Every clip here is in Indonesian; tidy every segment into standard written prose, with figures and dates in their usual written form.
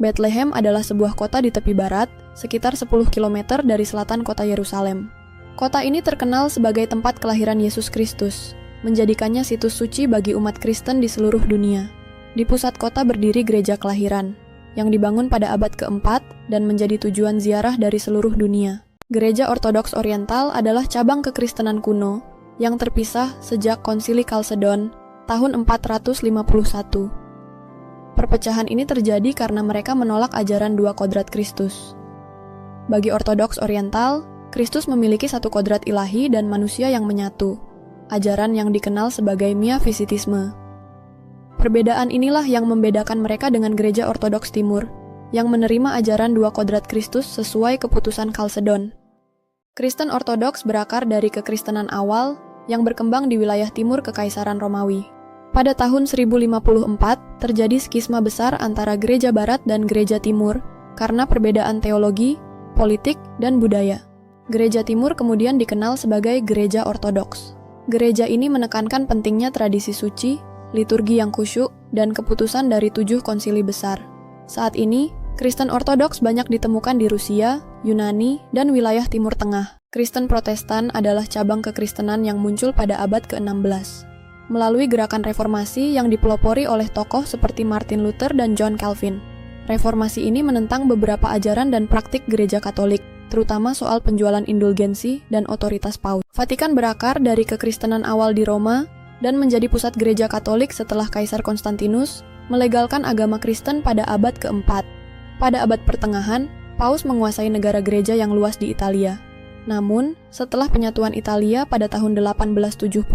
Bethlehem adalah sebuah kota di tepi barat, sekitar 10 km dari selatan kota Yerusalem. Kota ini terkenal sebagai tempat kelahiran Yesus Kristus, menjadikannya situs suci bagi umat Kristen di seluruh dunia. Di pusat kota berdiri gereja kelahiran, yang dibangun pada abad keempat dan menjadi tujuan ziarah dari seluruh dunia. Gereja Ortodoks Oriental adalah cabang kekristenan kuno yang terpisah sejak Konsili Kalsedon tahun 451. Perpecahan ini terjadi karena mereka menolak ajaran dua kodrat Kristus. Bagi Ortodoks Oriental, Kristus memiliki satu kodrat ilahi dan manusia yang menyatu, ajaran yang dikenal sebagai miafisitisme. Perbedaan inilah yang membedakan mereka dengan gereja Ortodoks Timur, yang menerima ajaran dua kodrat Kristus sesuai keputusan Kalsedon. Kristen Ortodoks berakar dari kekristenan awal yang berkembang di wilayah timur Kekaisaran Romawi. Pada tahun 1054, terjadi skisma besar antara gereja barat dan gereja timur karena perbedaan teologi, politik, dan budaya. Gereja timur kemudian dikenal sebagai gereja ortodoks. Gereja ini menekankan pentingnya tradisi suci, liturgi yang khusyuk, dan keputusan dari 7 konsili besar. Saat ini, Kristen Ortodoks banyak ditemukan di Rusia, Yunani, dan wilayah Timur Tengah. Kristen Protestan adalah cabang kekristenan yang muncul pada abad ke-16. Melalui gerakan reformasi yang dipelopori oleh tokoh seperti Martin Luther dan John Calvin. Reformasi ini menentang beberapa ajaran dan praktik gereja Katolik, terutama soal penjualan indulgensi dan otoritas paus. Vatikan berakar dari kekristenan awal di Roma dan menjadi pusat gereja Katolik setelah Kaisar Konstantinus melegalkan agama Kristen pada abad keempat. Pada abad pertengahan, paus menguasai negara gereja yang luas di Italia. Namun, setelah penyatuan Italia pada tahun 1870,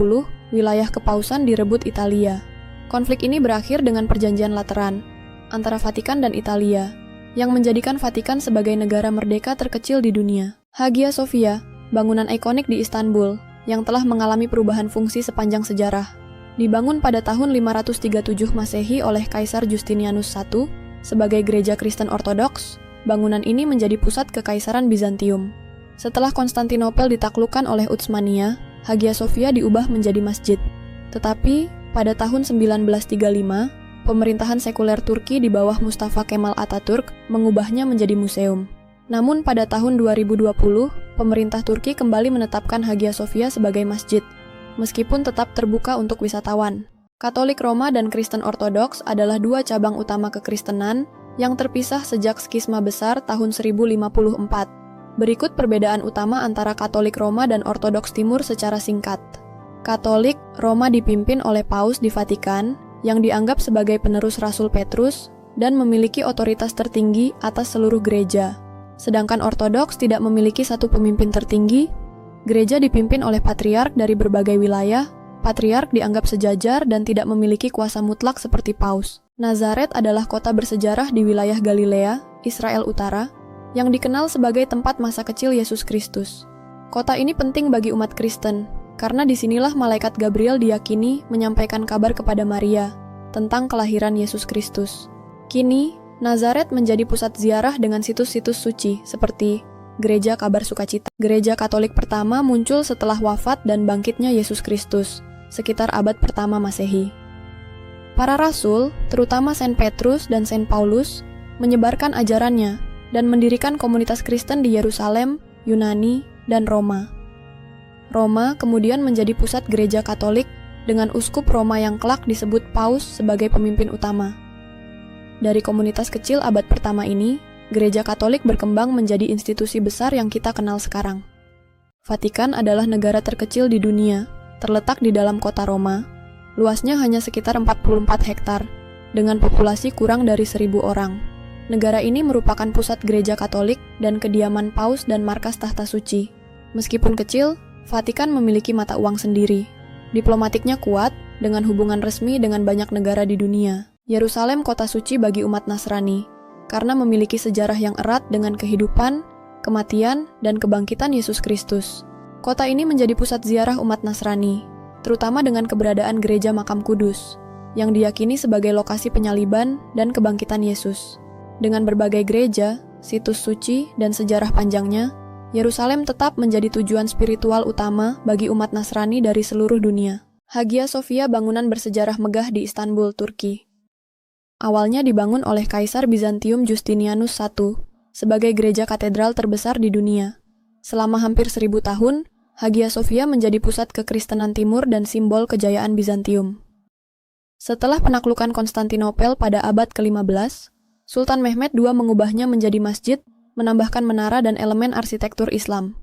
wilayah kepausan direbut Italia. Konflik ini berakhir dengan Perjanjian Lateran antara Vatikan dan Italia, yang menjadikan Vatikan sebagai negara merdeka terkecil di dunia. Hagia Sophia, bangunan ikonik di Istanbul, yang telah mengalami perubahan fungsi sepanjang sejarah, dibangun pada tahun 537 Masehi oleh Kaisar Justinianus I sebagai gereja Kristen Ortodoks. Bangunan ini menjadi pusat Kekaisaran Bizantium. Setelah Konstantinopel ditaklukkan oleh Utsmania, Hagia Sophia diubah menjadi masjid. Tetapi, pada tahun 1935, pemerintahan sekuler Turki di bawah Mustafa Kemal Atatürk mengubahnya menjadi museum. Namun pada tahun 2020, pemerintah Turki kembali menetapkan Hagia Sophia sebagai masjid, meskipun tetap terbuka untuk wisatawan. Katolik Roma dan Kristen Ortodoks adalah dua cabang utama kekristenan yang terpisah sejak skisma besar tahun 1054. Berikut perbedaan utama antara Katolik Roma dan Ortodoks Timur secara singkat. Katolik Roma dipimpin oleh Paus di Vatikan, yang dianggap sebagai penerus Rasul Petrus, dan memiliki otoritas tertinggi atas seluruh gereja. Sedangkan Ortodoks tidak memiliki satu pemimpin tertinggi. Gereja dipimpin oleh patriark dari berbagai wilayah. Patriark dianggap sejajar dan tidak memiliki kuasa mutlak seperti Paus. Nazaret adalah kota bersejarah di wilayah Galilea, Israel Utara, yang dikenal sebagai tempat masa kecil Yesus Kristus. Kota ini penting bagi umat Kristen, karena disinilah malaikat Gabriel diyakini menyampaikan kabar kepada Maria tentang kelahiran Yesus Kristus. Kini, Nazaret menjadi pusat ziarah dengan situs-situs suci seperti Gereja Kabar Sukacita. Gereja Katolik pertama muncul setelah wafat dan bangkitnya Yesus Kristus, sekitar abad pertama Masehi. Para rasul, terutama Saint Petrus dan Saint Paulus, menyebarkan ajarannya dan mendirikan komunitas Kristen di Yerusalem, Yunani, dan Roma. Roma kemudian menjadi pusat gereja Katolik dengan uskup Roma yang kelak disebut Paus sebagai pemimpin utama. Dari komunitas kecil abad pertama ini, gereja Katolik berkembang menjadi institusi besar yang kita kenal sekarang. Vatikan adalah negara terkecil di dunia, terletak di dalam kota Roma. Luasnya hanya sekitar 44 hektar, dengan populasi kurang dari 1.000 orang. Negara ini merupakan pusat gereja Katolik dan kediaman Paus dan markas tahta suci. Meskipun kecil, Vatikan memiliki mata uang sendiri. Diplomatiknya kuat, dengan hubungan resmi dengan banyak negara di dunia. Yerusalem kota suci bagi umat Nasrani, karena memiliki sejarah yang erat dengan kehidupan, kematian, dan kebangkitan Yesus Kristus. Kota ini menjadi pusat ziarah umat Nasrani, terutama dengan keberadaan gereja Makam Kudus, yang diyakini sebagai lokasi penyaliban dan kebangkitan Yesus. Dengan berbagai gereja, situs suci, dan sejarah panjangnya, Yerusalem tetap menjadi tujuan spiritual utama bagi umat Nasrani dari seluruh dunia. Hagia Sophia bangunan bersejarah megah di Istanbul, Turki. Awalnya dibangun oleh Kaisar Bizantium Justinianus I sebagai gereja katedral terbesar di dunia. Selama hampir 1000 tahun, Hagia Sophia menjadi pusat kekristenan timur dan simbol kejayaan Bizantium. Setelah penaklukan Konstantinopel pada abad ke-15, Sultan Mehmed II mengubahnya menjadi masjid, menambahkan menara dan elemen arsitektur Islam.